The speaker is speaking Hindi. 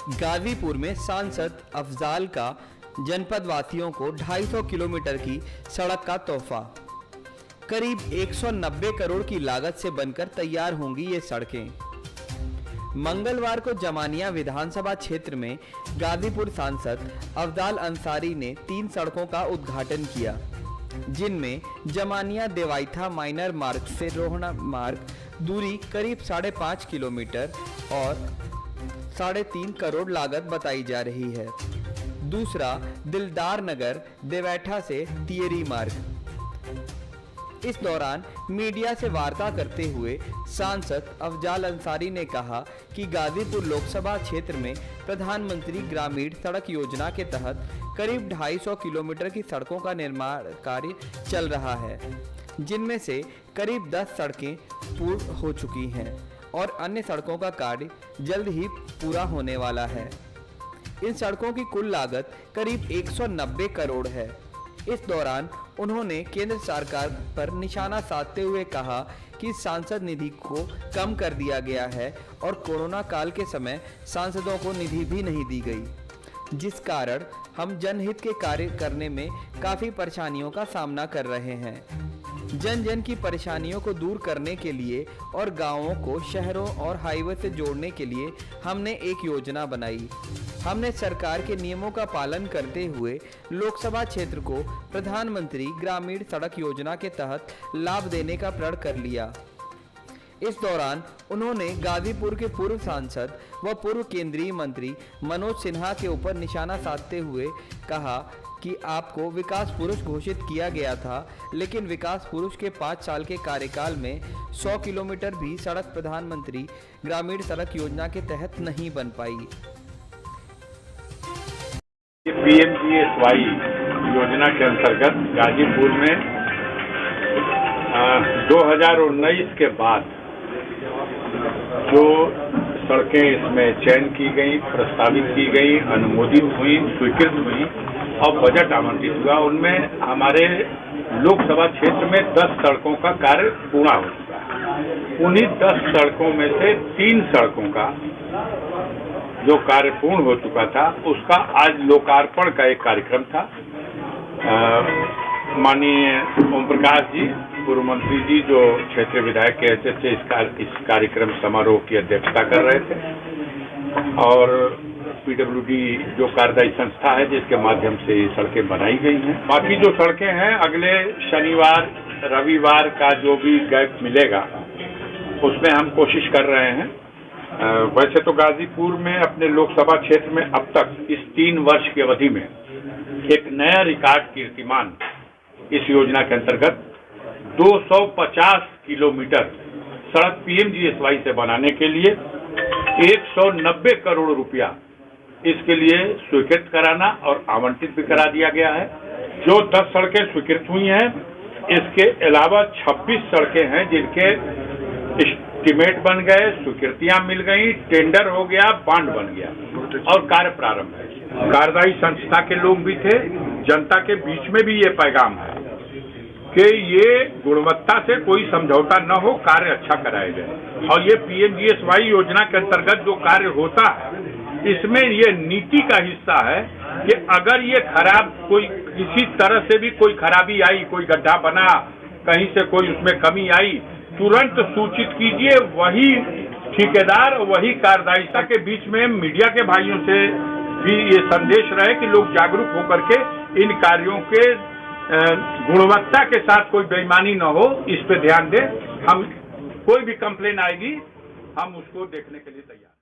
गाजीपुर में सांसद अफजाल का जनपद वासियों को 250 किलोमीटर की सड़क का तोहफा। करीब 190 करोड़ की लागत से बनकर तैयार होंगी ये सड़कें। मंगलवार को जमानिया विधानसभा क्षेत्र में गाजीपुर सांसद अफजाल अंसारी ने 3 सड़कों का उद्घाटन किया, जिनमें जमानिया देवाइथा माइनर मार्ग से रोहना मार्ग दूरी करीब 5.5 किलोमीटर और 3.5 करोड़ लागत बताई जा रही है। दूसरा दिलदार नगर देवैठा से तियरी मार्ग। इस दौरान मीडिया से वार्ता करते हुए सांसद अफजाल अंसारी ने कहा कि गाजीपुर लोकसभा क्षेत्र में प्रधानमंत्री ग्रामीण सड़क योजना के तहत करीब 250 किलोमीटर की सड़कों का निर्माण कार्य चल रहा है, जिनमें से करीब 10 सड़कें पूर्ण हो चुकी हैं और अन्य सड़कों का कार्य जल्द ही पूरा होने वाला है। इन सड़कों की कुल लागत करीब 190 करोड़ है। इस दौरान उन्होंने केंद्र सरकार पर निशाना साधते हुए कहा कि सांसद निधि को कम कर दिया गया है और कोरोना काल के समय सांसदों को निधि भी नहीं दी गई, जिस कारण हम जनहित के कार्य करने में काफ़ी परेशानियों का सामना कर रहे हैं। जन जन की परेशानियों को दूर करने के लिए और गांवों को शहरों और हाईवे से जोड़ने के लिए हमने एक योजना बनाई। हमने सरकार के नियमों का पालन करते हुए लोकसभा क्षेत्र को प्रधानमंत्री ग्रामीण सड़क योजना के तहत लाभ देने का प्रण कर लिया। इस दौरान उन्होंने गाजीपुर के पूर्व सांसद व पूर्व केंद्रीय मंत्री मनोज सिन्हा के ऊपर निशाना साधते हुए कहा कि आपको विकास पुरुष घोषित किया गया था, लेकिन विकास पुरुष के 5 साल के कार्यकाल में 100 किलोमीटर भी सड़क प्रधानमंत्री ग्रामीण सड़क योजना के तहत नहीं बन पाई। पीएमजीएसवाई योजना के अंतर्गत गाजीपुर में 2019 के बाद जो सड़कें इसमें चयन की गई, प्रस्तावित की गई, अनुमोदित हुई, स्वीकृत हुई और बजट आवंटित हुआ, उनमें हमारे लोकसभा क्षेत्र में 10 सड़कों का कार्य पूरा हो चुका है। उन्हीं 10 सड़कों में से 3 सड़कों का जो कार्य पूर्ण हो चुका था, उसका आज लोकार्पण का एक कार्यक्रम था। माननीय ओम प्रकाश जी, पूर्व मंत्री जी, जो क्षेत्रीय विधायक के हैसियत से इस कार्यक्रम समारोह की अध्यक्षता कर रहे थे और पीडब्ल्यूडी जो कार्यदायी संस्था है जिसके माध्यम से ये सड़कें बनाई गई हैं। बाकी जो सड़कें हैं अगले शनिवार रविवार का जो भी गैप मिलेगा उसमें हम कोशिश कर रहे हैं। वैसे तो गाजीपुर में अपने लोकसभा क्षेत्र में अब तक इस 3 वर्ष की अवधि में एक नया रिकॉर्ड कीर्तिमान इस योजना के अंतर्गत 250 किलोमीटर सड़क पीएमजीएसवाई से बनाने के लिए 190 करोड़ रुपया इसके लिए स्वीकृत कराना और आवंटित भी करा दिया गया है। जो 10 सड़कें स्वीकृत हुई हैं, इसके अलावा 26 सड़कें हैं जिनके एस्टीमेट बन गए, स्वीकृतियां मिल गई, टेंडर हो गया, बांड बन गया और कार्य प्रारंभ है। कार्यदायी संस्था के लोग भी थे। जनता के बीच में भी ये पैगाम है कि ये गुणवत्ता से कोई समझौता न हो, कार्य अच्छा कराया जाए। और ये पीएमजीएसवाई योजना के अंतर्गत जो कार्य होता है, इसमें ये नीति का हिस्सा है कि अगर ये खराब कोई किसी तरह से भी कोई खराबी आई, कोई गड्ढा बना, कहीं से कोई उसमें कमी आई, तुरंत सूचित कीजिए। वही ठेकेदार और वही कार्यदायिता के बीच में मीडिया के भाइयों से भी ये संदेश रहे कि लोग जागरूक होकर के इन कार्यों के गुणवत्ता के साथ कोई बेईमानी न हो, इस पे ध्यान दें। हम कोई भी कंप्लेन आएगी हम उसको देखने के लिए तैयार हैं।